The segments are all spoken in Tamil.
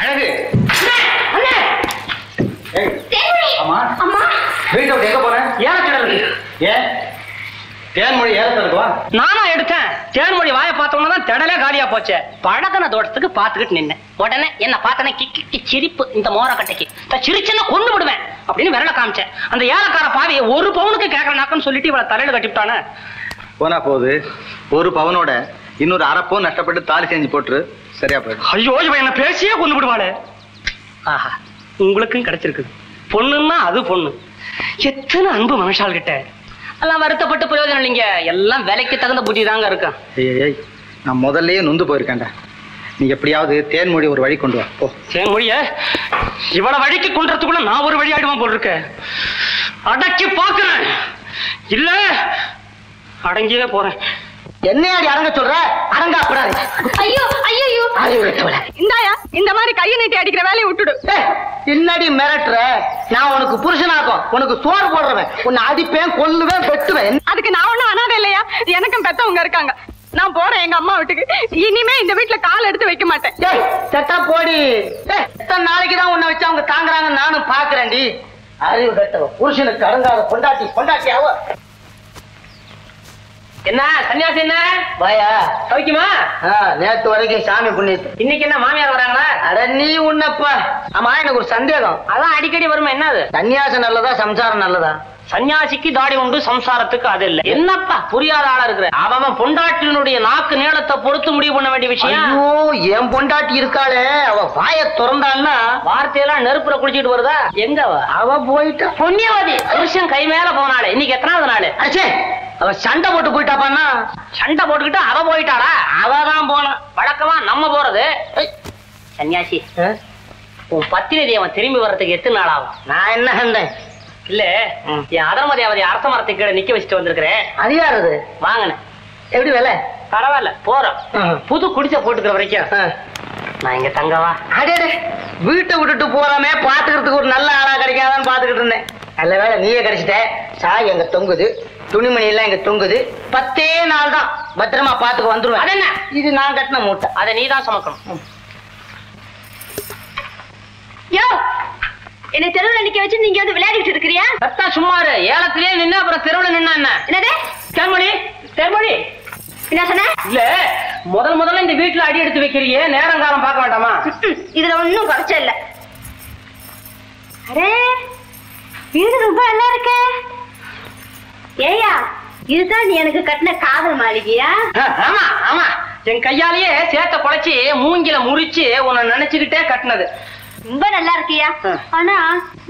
அழகு வீட்டை விட்டு எங்க போறேன்? ஏலக்கிடலுக்கு. ஏன் தேன்மொழி ஏலத்திருக்குவா? நானா எடுத்தேன். தேன்மொழி வாயை பார்த்தோம்னா தான் திடலே காலியா போச்சு. பழக்கன தோட்டத்துக்கு பாத்துக்கிட்டு நின்னேன். உடனே என்ன பார்த்தனே கிக்கி சிரிப்பு இந்த மோரக்கட்டைக்கு. சிரிச்சுன்னா கொண்டு விடுவேன் அப்படின்னு விரல காமிச்சேன். அந்த ஏலக்கார பாவி 1 பவுனுக்கு கேட்கறனாக்குன்னு சொல்லிட்டு இவளை தலையில கட்டிவிட்டானே. போனா போகுது. 1 பவுனோட இன்னொரு 1/2 பவுன் நஷ்டப்பட்டு தாலி செஞ்சு போட்டுரு, சரியா போயிடும். ஐயோ இவன் என்ன பேசியே கொண்டு விடுவாளே. ஆஹா, உங்களுக்கும் கிடைச்சிருக்குது. பொண்ணுன்னா அது பொண்ணு. எத்தனை அன்பு மனுஷால் கிட்ட. எல்லாம் வருத்தப்பட்டு பிரயோஜனம் இல்லைங்க. எல்லாம் விலைக்கு தகுந்த புத்தி தாங்க இருக்கும். ஏய், நான் முதல்லயே நொந்து போயிருக்கேன்டா. நீ எப்படியாவது தேன்மொழி ஒரு வழி கொண்டு வா. போ. தேன்மொழிய இவ்வளவு வழிக்கு கொண்டுறதுக்குள்ள நான் ஒரு வழி ஆயிடுவான் போல் இருக்க. அடக்கி பாக்குறேன். இல்ல அடங்கியே போறேன். என்னையாடி அடங்க சொல்ற? அடங்க கூடாது. ஐயோ ஐயோ இந்தாயா, இந்த மாதிரி கையை நீட்டி அடிக்கிற வேலையை விட்டுடு. என்னடி மிரட்டுற? நான் உனக்கு புருஷனாக்கும், உனக்கு சோறு போடுறவன். உன்னை அடிப்பேன், கொல்லுவேன், வெட்டுவேன். அதுக்கு நான் ஒண்ணும் அனாதை இல்லையா? எனக்கும் பெத்தவங்க இருக்காங்க. நான் போறேன் எங்க அம்மா வீட்டுக்கு. இனிமே இந்த வீட்டுல கால் எடுத்து வைக்க மாட்டேன். செத்தா போடி. எத்தனை நாளைக்குதான் உன்னை வச்சு அவங்க தாங்குறாங்க நானும் பாக்குறேன்டி. அறிவு கட்டவ புருஷனுக்கு அடங்காத பொண்டாட்டியாவ. என்ன சன்னியாசி? என்ன வாயா சௌக்கியமா? நேத்து வரைக்கும் சாமி புண்ணியத்து. இன்னைக்கு என்ன மாமியார் வராங்களா? அட நீ உன்னப்பா. ஆமா, எனக்கு ஒரு சந்தேகம். அதான் அடிக்கடி வருமா? என்னது? சன்னியாசம் நல்லதா சம்சாரம் நல்லதா? சன்னியாசிக்கு தாடி உண்டு, சம்சாரத்துக்கு அது இல்ல. என்னப்பா புரியாத ஆளா இருக்கிற? அவன் பொண்டாட்டினுடைய நாக்கு நீளத்தை பொறுத்து முடிவு பண்ண வேண்டிய விஷயம். ஐயோ, என் பொண்டாட்டி இருக்காளே, அவ வாய திறந்தான்னா வார்த்தையெல்லாம் நெருப்புல குளிச்சிட்டு வருதா? எங்க அவ போயிட்டா? புண்ணியவாதி. புருஷன் கை மேல போனாலே. இன்னைக்கு எத்தனாவது நாள்? அச்சே, அவ சண்டை போட்டு போயிட்டாப்பான்னா. சண்டை போட்டுக்கிட்டு அவ போயிட்டாளா? அவதான் போன. வழக்கமா நம்ம போறது. சன்னியாசி, உன் பத்தினி அவன் திரும்பி வர்றதுக்கு எத்தனை நாள் ஆகும்? நான் என்ன கண்டேன் இல்ல, என் அதர்மதி அவதி அரச மரத்துக்கு கீழே நிக்க வச்சுட்டு வந்திருக்கிறேன். அது யாரு? வாங்கினேன். எப்படி வேலை? பரவாயில்ல, போறோம். புது குடிசை போட்டுக்கிற வரைக்கும் நான் இங்க தங்கவா? அடே, வீட்டை விட்டுட்டு போறாமே, பாத்துக்கிறதுக்கு ஒரு நல்ல ஆளா கிடைக்காதான்னு பாத்துக்கிட்டு இருந்தேன். நல்ல வேலை நீயே கிடைச்சிட்ட. சாய் எங்க தொங்குது, துணிமணி எல்லாம் இங்க தொங்குது. 10 நாள் தான். பத்திரமா பாத்துக்க வந்துருவேன். அது என்ன? இது நான் கட்டின மூட்டை. அதை நீ தான் சுமக்கணும். என்ன தெருவுல நிக்க வச்சு நீங்க வந்து விளையாடிட்டு இருக்கிறியா? சத்தா சும்மாரு. ஏலத்திலே நின்னா அப்புறம் தெருவுல நின்னா என்ன? என்னது? தேன்மொழி, தேன்மொழி என்ன சொன்ன? இல்ல, முதல்ல இந்த வீட்டுல அடி எடுத்து வைக்கிறியே, நேரம் காலம் பார்க்க வேண்டாமா? இதுல ஒன்னும் குறைச்ச இல்ல. அரே, வீடு ரொம்ப நல்லா இருக்கு. ஏயா, இதுதான் நீ எனக்கு கட்டின காதல் மாளிகையா? ஆமா ஆமா, என் கையாலேயே சேத்த குழைச்சி மூங்கில முறிச்சு உன்னை நினைச்சுக்கிட்டே கட்டினது. ரொம்ப நல்லா இருக்கியா? ஆனா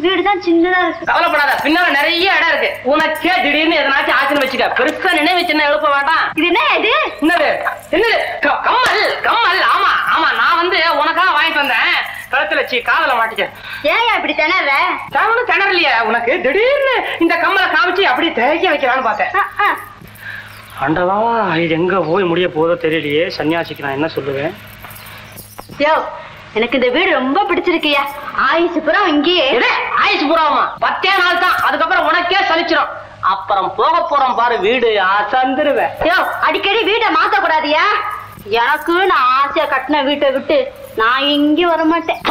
வீடுதான் சின்னதா இருக்கு. கவலைப்படாத, பின்னால நிறைய இடம் இருக்கு. உனக்கே திடீர்னு எதனாச்சும் ஆச்சுன்னு வச்சுக்க. பெருசா நினைவு சின்ன எழுப்ப வேண்டாம். இது என்ன? இது என்னது? என்னது? கம்மல். கம்மல். ஆமா ஆமா, நான் வந்து உனக்காக வாங்கிட்டு வந்தேன். கழுத்துல வச்சு காதல மாட்டிக்க. ஏன் இப்படி திணற? ஒன்னும் திணறலையே. உனக்கு திடீர்னு இந்த கம்மலை காமிச்சு அப்படியே தேய்க்க வைக்கலான்னு பார்த்தேன். ஆண்டவா, இது எங்க போய் முடிய போதோ தெரியலையே. சன்னியாசிக்கு நான் என்ன சொல்லுவேன்? எனக்கு இந்த வீடு ரொம்ப பிடிச்சிருக்கியா. ஆயுசு புறம் இங்கேயே. ஆயுசு புறாமா? 10 நாள் தான். அதுக்கப்புறம் உனக்கே சலிச்சிடும். அப்புறம் போக போறோம் பாரு, வீடு அசந்துருவேன். அடிக்கடி வீட்டை மாத்த கூடாதியா? எனக்கு நான் ஆசையா கட்டின வீட்டை விட்டு நான் இங்கே வர மாட்டேன்.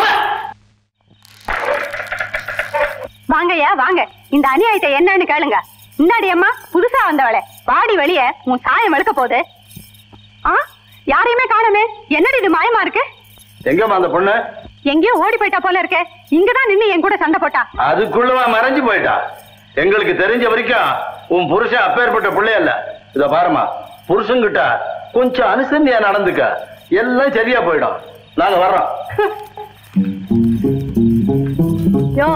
வாங்கய்யா வாங்க, இந்த அநியாயத்தை என்னன்னு கேளுங்க. இந்தாடி அம்மா, புதுசா வந்தவளே, வாடி வெளிய, உன் சாயம் வெளுக்க போகுது. யாரையுமே காணுமே. என்னடி இது மாயமா இருக்கு? எங்கம்மா அந்த பொண்ணு? எங்கேயோ ஓடி போயிட்டா போல இருக்க. இங்கதான் நின்னு என் கூட சண்டை போட்டா. அதுக்குள்ளவா மறைஞ்சு போயிட்டா? எங்களுக்கு தெரிஞ்ச வரைக்கும் உன் புருஷன் அப்பேற்பட்ட பிள்ளைய இல்ல. இத பாருமா, புருஷன்கிட்ட கொஞ்சம் அனுசரணையா நடந்துக்க, எல்லாம் சரியா போயிடும். நாங்க வர்றோம். யோ,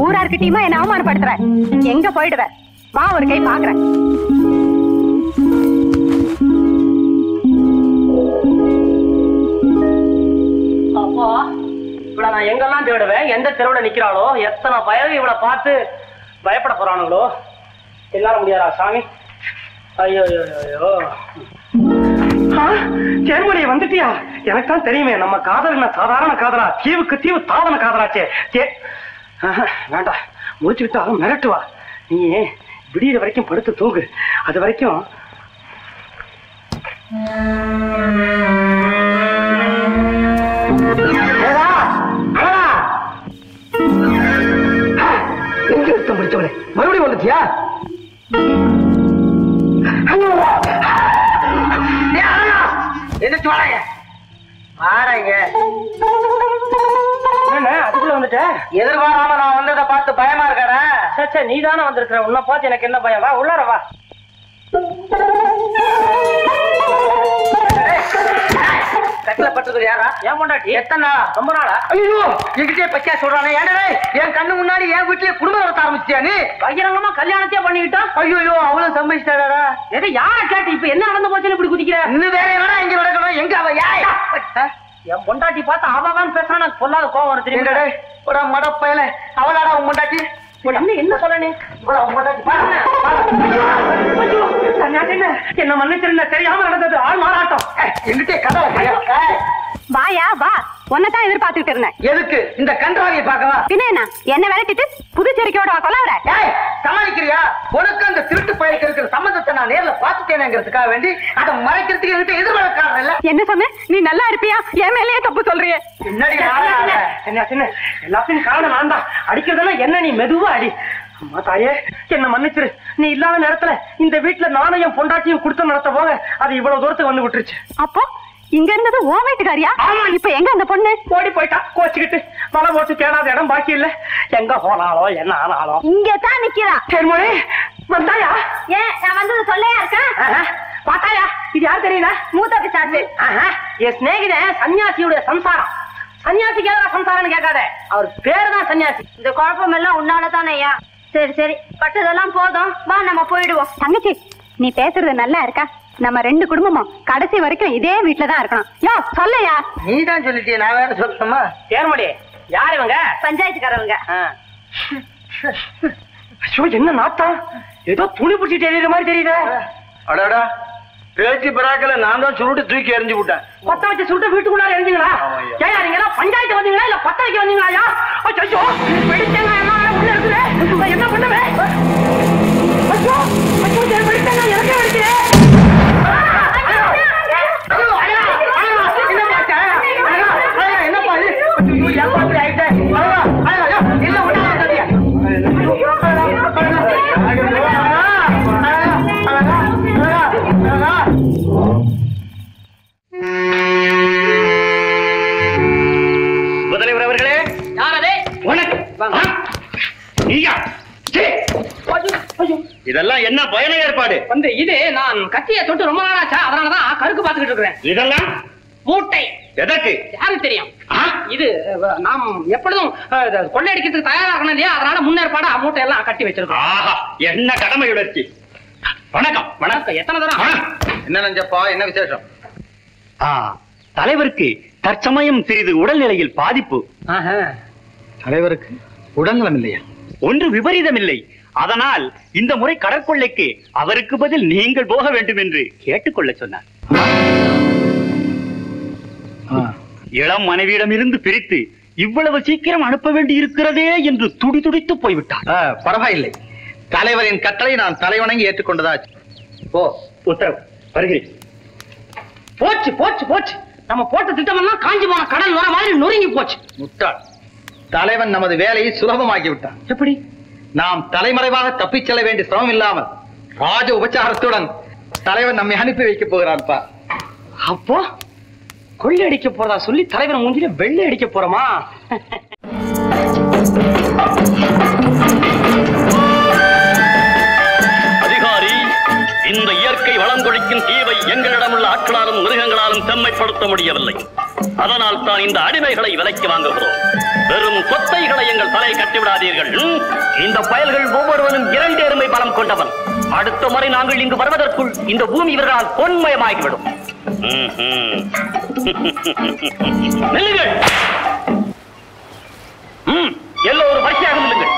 ஊரார்கிட்டயுமா என்ன அவமானப்படுத்துற? எங்க போயிடுவ? வா, ஒரு கை பாக்குறேன். அப்பா, இவளை நான் எங்கெல்லாம் தேடுவேன்? எந்த தெருவுல நிக்கிறாளோ? எத்தனை பயவு இவளை பார்த்து பயப்பட போறானுங்களோ? என்னால முடியாதா சாமி? ஐயோ ஐயோ, தேன்மொழி வந்துட்டியா? எனக்கு தான் தெரியுமே, நம்ம காதல் என்ன சாதாரண காதலா, தீவுக்கு தீவு தாவன காதலாச்சே. வேண்டாம், முடிச்சுக்கிட்டா மிரட்டுவா. நீ விடியிற வரைக்கும் படுத்து தூங்கு. அது வரைக்கும் மறுபடியும் வந்துட்டியா? எந்திரிச்சு வாங்க. வாரங்க. அதுக்குள்ள வந்துட்ட? எதிர்பாராம நான் வந்ததை பார்த்து பயமா இருக்காடா? சச்சா, நீ தானே வந்திருக்கிற. உன்னை பார்த்து எனக்கு என்ன பயம்? வா உள்ளார வா. கட்டில பட்டது யாரா? ஏன் பொண்டாட்டி? எத்தனை நாளா? ரொம்ப நாளா? ஐயோ, என்கிட்டே பச்சையா சொல்றானே. ஏன்டா என் கண்ணு முன்னாடி என் வீட்லயே குடும்பம் நடத்த ஆரம்பிச்சியா நீ? பகிரங்கமா கல்யாணத்தையே பண்ணிக்கிட்டா? ஐயோ, அவளும் சம்மதிச்சிட்டாடா. எதை யார கேட்டு இப்ப என்ன நடந்து போச்சுன்னு இப்படி குதிக்கிற? இன்னும் வேற என்னடா இங்க நடக்கணும்? எங்க அவ? என் பொண்டாட்டி பார்த்து அவன் பேசுறான். எனக்கு பொல்லாத கோவம் வருது. தெரியுங்கடா ஒரு மடப்பையில அவளாடா உன் பொண்டாட்டி? என்ன சொல்ல நீ? என்ன மன்னிச்சிருந்த, தெரியாம நடந்தது. ஆள் மாறாட்டம். எங்கிட்டே கதை வாயா வா, உன்னதான் எதிர்பார்த்துட்டு இருந்தேன். எதுக்கு இந்த கன்றாவியை பார்க்கவா? பின்ன என்ன விளக்கிட்டு புதுச்சேரிக்கையோட கொள்ளாத சமாளிக்கிறியா? உனக்கு அந்த திருட்டு பயிருக்கு இருக்கிற சம்பந்தத்தை நான் நேர்ல பாத்துட்டேனேங்கிறதுக்காக வேண்டி அதை மறைக்கிறதுக்கு என்கிட்ட எதிர்பார்க்காரன் இல்ல. என்ன சொன்ன? நீ நல்லா இருப்பியா? என் மேலேயே தப்பு சொல்றிய. என்ன சின்ன எல்லாத்தையும் காரணம் நான் தான். அடிக்கிறதெல்லாம் என்ன? நீ மெதுவா அடி. அம்மா தாயே, என்ன மன்னிச்சிரு. நீ இல்லாத நேரத்துல இந்த வீட்டுல நானும் என் பொண்டாட்டியும் கொடுத்து நடத்த போக அது இவ்வளவு தூரத்துக்கு வந்து விட்டுருச்சு. அப்போ இங்க இருந்தது ஓ வீட்டுக்காரியா? இப்ப எங்க அந்த பொண்ணு? ஓடி போயிட்டா. கோச்சுக்கிட்டு மலை போட்டு தேடாத இடம் பாக்கி இல்ல. எங்க போனாலோ என்ன ஆனாலோ இங்கதான் நிக்கிறா. தேன்மொழி வந்தாயா? ஏன் நான் வந்தது சொல்லையா இருக்கேன்? பாத்தாயா? இது யாரு தெரியல? மூத்த பிசாசு. என் சிநேகித சன்னியாசியுடைய சம்சாரம். சன்னியாசிக்கு எதிராக சம்சாரம்னு கேட்காத, அவர் பேரு தான் சன்னியாசி. இந்த குழப்பம் எல்லாம் உன்னாலதானே ஐயா? சரி சரி, பட்டதெல்லாம் போதும், வா நம்ம போயிடுவோம். தங்கச்சி, நீ பேசுறது நல்லா இருக்கா? நம்ம ரெண்டு குடும்பமும் கடைசி வரைக்கும் இதே வீட்டுலதான் இருக்கணும். யோ சொல்லையா? நீ தான் சொல்லிட்டிய, நான் வேற சொல்லணுமா? தேர்மொழி யார் இவங்க? பஞ்சாயத்துக்காரவங்க. என்ன நாட்டம்? ஏதோ துணி பிடிச்சிட்டு எறிகிற மாதிரி தெரியுது. அடாடா, பேச்சு பிராக்கல நான் தான் சுருட்டு தூக்கி எறிஞ்சு விட்டேன். பத்த வச்சு சுருட்டு வீட்டுக்குள்ளார எரிஞ்சுங்களா? ஏயா நீங்க எல்லாம் பஞ்சாயத்து வந்தீங்களா இல்ல பத்த வைக்க வந்தீங்களா? ஐயோ, வெடிச்சேங்க உள்ள இருக்குது. என்ன பண்ணுவேன்? ஐயோ ஐயோ, வெடிச்சேங்க எனக்கே வெடிச்சே. என்னப்பா இது? ஏமாத்திரி ஆயிட்டேன். இல்ல முதல்வர் அவர்களே. யாரதே? வணக்கம். இதெல்லாம் என்ன பயண ஏற்பாடு? வந்து இது நான் கத்தியை தொட்டு ரொம்ப நாளாச்சா, அதனாலதான் கருக்கு பாத்துக்கிட்டு இருக்கிறேன். இதெல்லாம் மூட்டை. எதற்கு? யாருக்கு தெரியும்? இது நாம் எப்பொழுதும் கொள்ளையடிக்கிறதுக்கு தயாராகணும் இல்லையா, அதனால முன்னேற்பாடா மூட்டை எல்லாம் கட்டி வச்சிருக்கோம். என்ன கடமை உணர்ச்சி. வணக்கம். வணக்கம். எத்தனை தரம்? என்ன நஞ்சப்பா, என்ன விசேஷம்? தலைவருக்கு தற்சமயம் சிறிது உடல்நிலையில் பாதிப்பு. தலைவருக்கு உடல்நலம் இல்லையா? ஒன்று விபரீதம் இல்லை. அதனால் இந்த முறை கடற்கொள்ளைக்கு அவருக்கு பதில் நீங்கள் போக வேண்டும் என்று கேட்டுக்கொள்ள சொன்னார். இளம் மனைவியிடம் இருந்து பிரித்து இவ்வளவு சீக்கிரம் அனுப்ப வேண்டி இருக்கிறதே என்று துடிதுடித்து போய்விட்டார். பரவாயில்லை, தலைவரின் கட்டளை நான் தலைவணங்கி ஏற்றுக்கொண்டதாச்சு. ஓ, உத்தரவு. வருகிறேன். போச்சு போச்சு போச்சு. நம்ம போட்ட திட்டமெல்லாம் காஞ்சி போன கடல் நுர மாதிரி நொறுங்கி போச்சு. முட்டாள். தலைவன் நமது வேலையை சுலபமாக்கி விட்டான். எப்படி? நாம் தலைமறைவாக தப்பிச் செல்ல வேண்டிய சிரமம் இல்லாமல் ராஜ உபச்சாரத்துடன் தலைவன் நம்மை அனுப்பி வைக்க போகிறான்ப்பா. அப்போ கொள்ளை அடிக்க போறதா சொல்லி தலைவன் மூஞ்சில வெள்ளை அடிக்க போறோமா? அதிகாரி, இந்த இயற்கை வளங்கொழிக்கும் தீவை எங்களிடமுள்ள ஆட்களாலும் மிருகங்களாலும் செம்மைப்படுத்த முடியவில்லை. அதனால் தான் இந்த அடிமைகளை விலைக்கு வாங்குகிறோம். வெறும் சொத்தைகளை எங்கள் தலையை கட்டிவிடாதீர்கள். இந்த பயல்கள் ஒவ்வொருவரும் 2 எருமை பலம் கொண்டவன். அடுத்த முறை நாங்கள் இங்கு வருவதற்குள் இந்த பூமி இவர்களால் பொன்மயமாகிவிடும். நில்லுங்கள். எல்லோரும் வரிசையாக நில்லுங்கள்.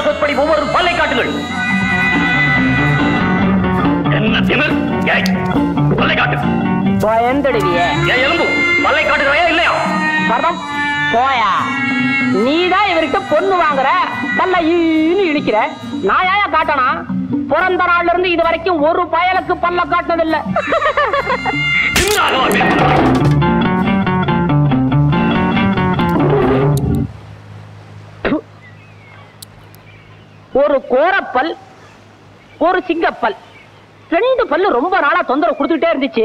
சொற்படி ஒவ்வொரு பல்லை காட்டுங்கள். என்ன திமிர்? பல்லை காட்டு. பயந்துடுவிய எலும்பு பல்லை காட்டுகிறாயா இல்லையா? பரதம் போயா. நீதான் இவர்கிட்ட பொண்ணு வாங்குற, கல்ல ஈன்னு இழிக்கிற. நான் ஏயா காட்டனா? பிறந்த நாள்ல இருந்து இது வரைக்கும் ஒரு பயலுக்கு பல்ல காட்டினதில்லை. ஒரு கோரப்பல், ஒரு சிங்கப்பல், 2 பல்லு ரொம்ப நாளா தொந்தரவு கொடுத்துட்டே இருந்துச்சு.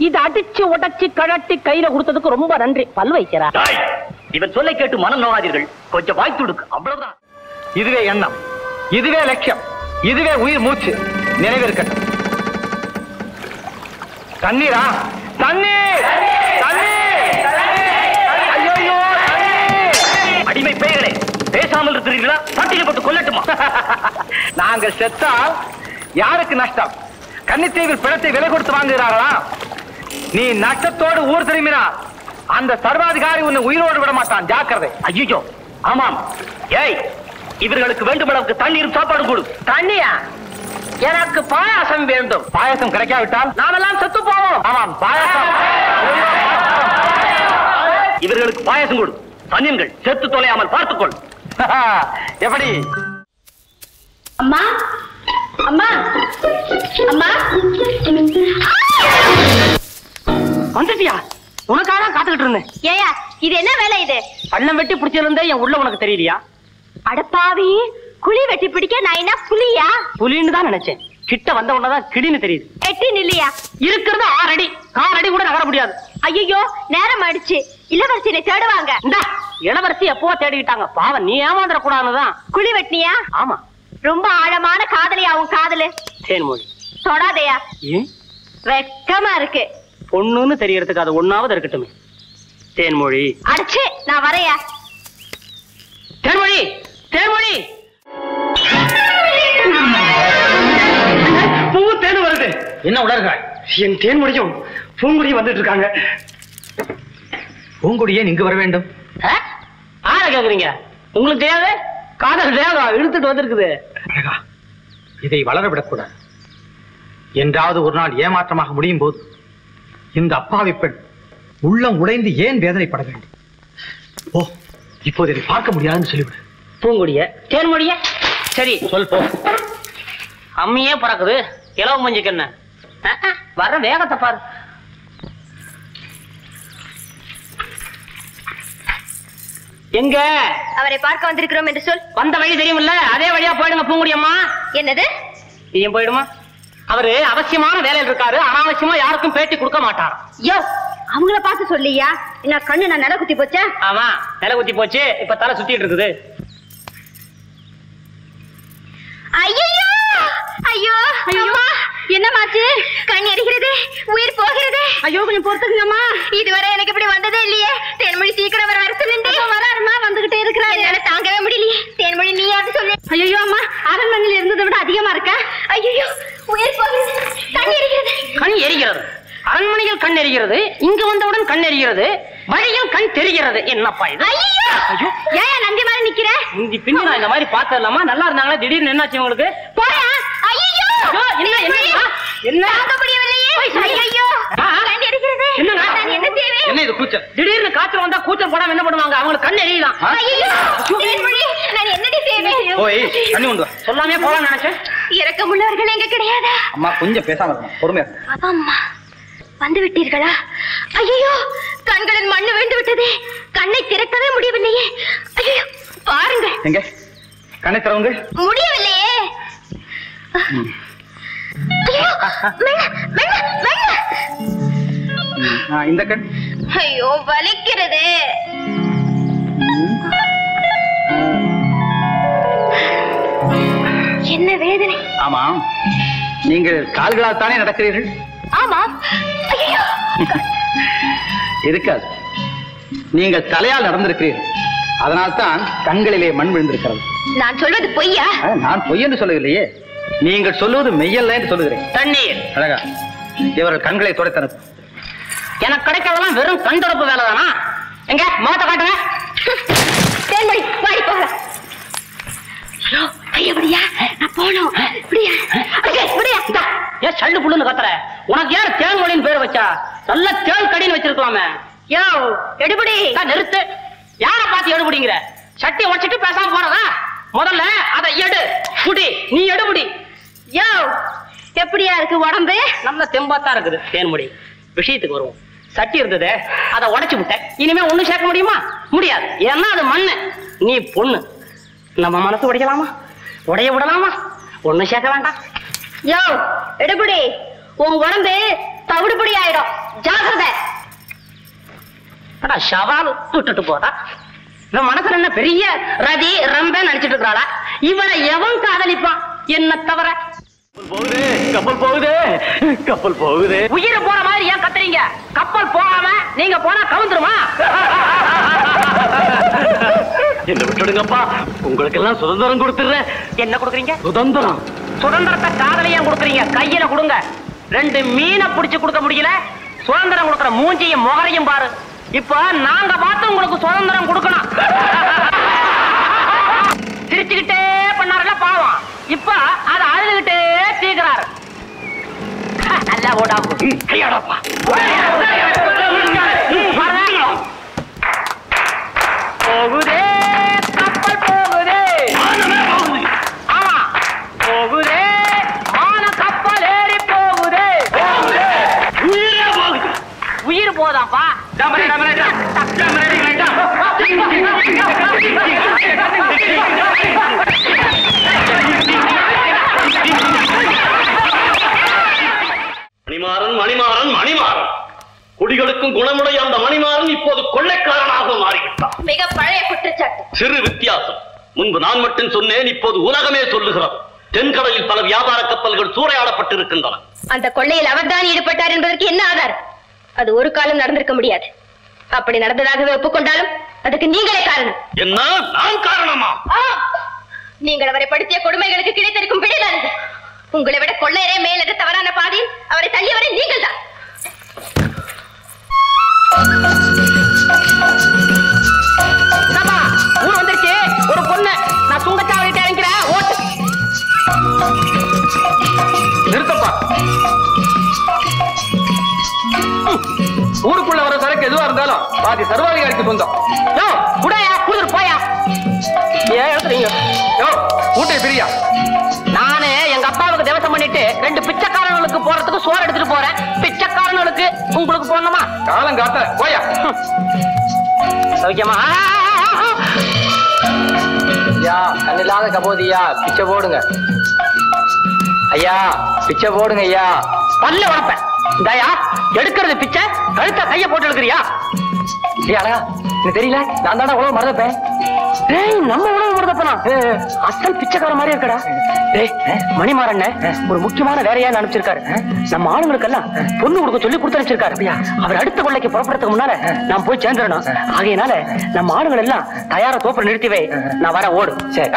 இதை அடிச்சு உடைச்சு கழட்டி கையில கொடுத்ததுக்கு ரொம்ப நன்றி. பல் வைக்கிறா. இவன் சொல்லை கேட்டு மனம் நோகாதீர்கள். கொஞ்சம் வாய்த்து கொடுக்கு, அவ்வளவுதான். இதுவே எண்ணம், இதுவே லட்சியம், இதுவே உயிர் மூச்சு. நினைவிருக்கட்டும். தண்ணீரா? தண்ணீர்! அடிமை பெயர்களே, பேசாமல் இருக்கிறீர்களா? பட்டியல் போட்டு கொல்லட்டுமா? நாங்கள் செத்தால் யாருக்கு நஷ்டம்? கன்னித்தீவில் பிணத்தை விலை கொடுத்து வாங்குகிறார்களா? நீ நஷ்டத்தோடு ஊர் திரும்பினார் அந்த சர்வாதிகாரி உன்னை உயிரோடு விட மாட்டான். ஜாக்கிரதை. ஐயோ, ஆமாம். ஏய், இவர்களுக்கு வேண்டும் அளவுக்கு தண்ணீரும் சாப்பாடு கொடு. தண்ணியா? எனக்கு பாயாசம் வேண்டும். பாயாசம் கிடைக்காவிட்டால் நாமெல்லாம் செத்து போவோம். ஆமாம், பாயாசம். இவர்களுக்கு பாயாசம் கொடு. தண்ணீர்கள் செத்து தொலையாமல் பார்த்துக்கொள். எப்படி? அம்மா அம்மா அம்மா, வந்துட்டியா? உனக்காக காத்துக்கிட்டு இருந்தேன். ஏயா இது என்ன வேலை இது? பள்ளம் வெட்டி பிடிச்சிருந்தே என் உள்ள உனக்கு தெரியலையா? அடப்பாவி, குழி வெட்டி பிடிக்க நான் என்ன புலியா? புலின்னு தான் நினைச்சேன். கிட்ட வந்த உடனேதான் கிடின்னு தெரியுது. எட்டி நில்லையா? இருக்கிறது 6 அடி, 4 அடி கூட நகர முடியாது. ஐயோ, நேரம் ஆயிடுச்சு. இளவரசியை தேடுவாங்க. இந்தா, இளவரசி எப்போ தேடிக்கிட்டாங்க. பாவம், நீ ஏமாந்துட கூடாதுதான். குழி வெட்டினியா? ஆமா. ரொம்ப ஆழமான காதலியா உன் காதலு? தேன்மொழி, தொடாதையா. ஏன்? வெக்கமா இருக்கு. பொண்ணுன்னு தெரியறதுக்கு அது ஒண்ணாவது இருக்கட்டுமே. தேன்மொழி. அடிச்சு நான் வரையா. தேன்மொழி, தேன்மொழி. பூ தேன் வருது. என்ன உணர்கிறாய்? என் தேன்மொழியும் பூங்குடியும் வந்துட்டு இருக்காங்க. பூங்குடி ஏன் இங்கு வர வேண்டும்? ஆர கேக்குறீங்க? உங்களுக்கு தெரியாது? காதல் வேகம் இழுத்துட்டு வந்திருக்குது. இதை வளரவிடக்கூடாது. என்றாவது ஒரு நாள் ஏமாற்றமாக முடியும் போது இந்த அப்பாவி பெண் உள்ளம் உடைந்து ஏன் வேதனைப்பட வேண்டும்? ஓ, இப்போது இதை பார்க்க முடியாதுன்னு சொல்லிவிடு. பூங்குடிய, தேன்மொழிய. சரி சொல் போ. அம்மியே பறக்குது, இளவு மஞ்சுக்கு என்ன? வர்ற வேகத்தை பாரு. எங்க? அவரை பார்க்க வந்திருக்கிறோம் என்று சொல். வந்த வழி தெரியுமில்ல, அதே வழியா போயிடுங்க பூங்குடியம்மா. என்னது? நீயும் போயிடுமா? அவரு அவசியமான வேலையில் இருக்காரு. அனாவசியமா யாருக்கும் பேட்டி கொடுக்க மாட்டார். யோ, அவங்கள பார்த்து சொல்லியா? என்ன கண்ணு நான் நட குத்தி போச்சா? ஆமா, நில குத்தி போச்சு. இப்ப தலை சுத்திட்டு இருக்குது. ஐயோ ஐயோ ஐயோ, என்னமாச்சு? கண் எரிகிறது, உயிர் போகிறது. ஐயோ, கொஞ்சம் பொறுத்துக்குங்கம்மா. இதுவரை எனக்கு இப்படி வந்ததே இல்லையே. தேன்மொழி சீக்கிரம் வர சொல்லுங்க. வராருமா, வந்துகிட்டே இருக்கிறாரு. என்னால தாங்கவே முடியலையே. தேன்மொழி நீ யாரு சொல்லு. ஐயோ அம்மா, அரண்மனையில் இருந்ததை விட அதிகமா இருக்க. ஐயோ, உயிர் போகிறது, கண் எரிகிறது. கண் எரிகிறது? அரண்மனையில் கண் எரிகிறது, இங்கு வந்தவுடன் கண் எரிகிறது, வழியில் கண் தெரிகிறது. என்னப்பா இது? ஐயோ, ஏன் நந்தி மாதிரி நிக்கிற? முந்தி பின்ன நான் இந்த மாதிரி பார்த்தலாமா? நல்லா இருந்தாங்களா? திடீர்னு என்னாச்சு உங்களுக்கு? போயா? ஐயோ, என்ன என்ன தாங்க முடியவில்லையே. ஐயோ, கண் எரிகிறது. நான் என்ன செய்வேன்? என்ன இது கூச்சல்? திடீர்னு காய்ச்சல் வந்தா கூச்சல் போடாம என்ன பண்ணுவாங்க? அவங்களுக்கு கண் எரியலாம். ஐயோ, தேன்மொழி, நான் என்னடி செய்வேன்? ஓய், தண்ணி கொண்டு வா. சொல்லாமே போலாம் நினைச்சேன். இரக்கமுள்ளவர்கள் எங்க கிடையாதா? அம்மா, கொஞ்சம் பேசாம இருக்கணும், பொறுமையா. அம்மா, வந்து விட்டீர்களா? ஐயோ, கண்களில் மண்ணு விழுந்து விட்டதே. கண்ணை திறக்கவே முடியவில்லையே. ஐயோ, பாருங்க. எங்க கண்ணை திறவுங்க. முடியவில்லையே. ஐயோ, மெல்ல மெல்ல மெல்ல. இந்த கண். ஐயோ, வலிக்கிறதே. என்ன வேதனை. ஆமாம், நீங்கள் கால்களால் தானே நடக்கிறீர்கள்? ஆமா. ஐயோ, இருக்காது, நீங்கள் தலையால் நடந்திருக்கிறீர்கள். அதனால்தான் கண்களிலே மண் விழுந்திருக்கிறது. நான் சொல்வது பொய்யா? நான் பொய் என்று சொல்லவில்லையே, நீங்கள் சொல்லுவது மெய்யல்ல என்று சொல்லுகிறேன். தண்ணீர். அழகா, இவர்கள் கண்களை துடைத்தனர். எனக்கு கிடைக்கிறதெல்லாம் வெறும் கண் தொடப்பு வேலை தானா? எங்க முகத்தை காட்டுங்க. தேன்மொழி, வாடி போக. கையபடியா நான் போனோம் ஏன் சல்லு புள்ளுன்னு கத்துற? உனக்கு யார் தேன்மொழின்னு பேர் வச்சா? நல்ல தேன் கடின்னு வச்சிருக்கலாமே. யோ எடுபடி நிறுத்து. யார பார்த்து எடுபடிங்கிற? சட்டி உடைச்சிட்டு பேசாம போறதா? முதல்ல அதை எடு குடி. நீ எடுபடி. யோ எப்படியா இருக்கு உடம்பு? நல்ல தெம்பாத்தான் இருக்குது. தேன்மொழி, விஷயத்துக்கு வருவோம். சட்டி இருந்தது, அதை உடைச்சு விட்டேன். இனிமே ஒண்ணு சேர்க்க முடியுமா? முடியாது. ஏன்னா அது மண்ணு, நீ பொண்ணு. நம்ம மனசு உடைக்கலாமா? உடைய விடலாமா? ஒண்ணு சேர்க்க வேண்டாம். யோ எடுபடி, உன் உடம்பு தவிடுபடி ஆயிடும், ஜாகிரதை. சவால் விட்டுட்டு போதா? இவன் மனசுல என்ன பெரிய ரதி ரம்ப நினைச்சிட்டு இருக்கிறாளா? இவனை எவன் காதலிப்பான் என்ன தவிர? கப்பல் போகுதே, கப்பல் போகுதே. உயிரை போற மாதிரி ஏன் கத்துறீங்க? கப்பல் போகாம நீங்க போனா கவுந்துருமா? என்ன விட்டுடுங்கப்பா, உங்களுக்கு எல்லாம் சுதந்திரம் கொடுத்துடுறேன். என்ன கொடுக்குறீங்க? சுதந்திரம். சுதந்திரத்தை காதலையா கொடுக்குறீங்க? கையில கொடுங்க. 2 மீனை பிடிச்சு கொடுக்க முடியல, சுதந்திரம் கொடுக்குற மூஞ்சியும் முகரையும் பாரு. இப்ப நாங்க பார்த்து உங்களுக்கு சுதந்திரம் கொடுக்கணும். சிரிச்சுக்கிட்டே பண்ணாருல பாவம், இப்ப அதை அழுதுகிட்டே தீர்க்கிறாரு. நல்லா ஓடாம கையாடப்பா. போகுதே கப்பல் போகுதே. ஆமா போகுதே, மான கப்பல் ஏறி போகுதே. உயிர் போதாப்பா. மணிமாறன் மணிமாறன் மணிமாறன், குடிகளுக்கும் குணமுடைய அந்த மணிமாறன் இப்போது கொள்ளைக்காரனாக மாறிவிட்டான். மிக பழைய குற்றச்சாட்டு. சிறு வித்தியாசம். முன்பு நான் மட்டும் சொன்னேன், இப்போது உலகமே சொல்லுகிறது. தென்கடலில் பல வியாபார கப்பல்கள் சூறையாடப்பட்டிருக்கின்றன. அந்த கொள்ளையில் அவர்தான் ஈடுபட்டார் என்பதற்கு என்ன ஆதாரம்? அது ஒரு காலம் நடந்திருக்க முடியாது. அப்படி நடந்ததாகவே ஒப்புக்கொண்டாலும் அதுக்கு நீங்களே காரணம். என்ன, நான் காரணமா? நீங்கள் அவரை படுத்திய கொடுமைகளுக்கு கிடைத்திருக்கும் பிடிதானது. உங்களை விட கொள்ளையரே மேலது தவறான பாதையில் அவரை தள்ளியவரை நீங்கள் தான். ஊர் வந்துருச்சு. ஒரு பொண்ணு நான் சுங்கச்சாவடி இறங்கிறேன். ஓட்டு நிறுத்தப்பா. ஊருக்குள்ள வர சரக்கு எதுவா இருந்தாலும் பாதி சர்வாதிகாரிக்கு சொந்தம். யோ குடையா குடுத்துட்டு போயா. ஏன் எழுதுறீங்க? யோ ஊட்டை பிரியா. நானு எங்க அப்பாவுக்கு தேவசம் பண்ணிட்டு 2 பிச்சைக்காரங்களுக்கு போறதுக்கு சோறு எடுத்துட்டு போறேன். பிச்சைக்காரங்களுக்கு உங்களுக்கு போடணுமா? காலம் காட்ட போயா. சௌக்கியமா? ஐயா கண்ணில்லாத கபோதியா, பிச்சை போடுங்க ஐயா, பிச்சை போடுங்க ஐயா. பல்ல உடப்பேன். இந்தாயா எடுக்கிறது பிச்சை, கழுத்த கைய போட்டு எடுக்கிறியா? அழகா எனக்கு தெரியல, நான் தானே உழவு மறந்துப்பேன். டேய் நம்ம உணவு மறந்தப்பனா அசல் பிச்சைக்கார மாதிரி இருக்கடா. டேய் மணிமாறன் ஒரு முக்கியமான வேலையா அனுப்பிச்சிருக்காரு. நம்ம ஆளுங்களுக்கெல்லாம் பொண்ணு கொடுக்க சொல்லி கொடுத்து அனுப்பிச்சிருக்காரு. அவர் அடுத்த கொள்ளைக்கு புறப்படுறதுக்கு முன்னால நான் போய் சேர்ந்துடணும். ஆகையினால நம்ம ஆளுங்கள் எல்லாம் தயார தோப்பை நிறுத்திவே. நான் வர ஓடு. சரி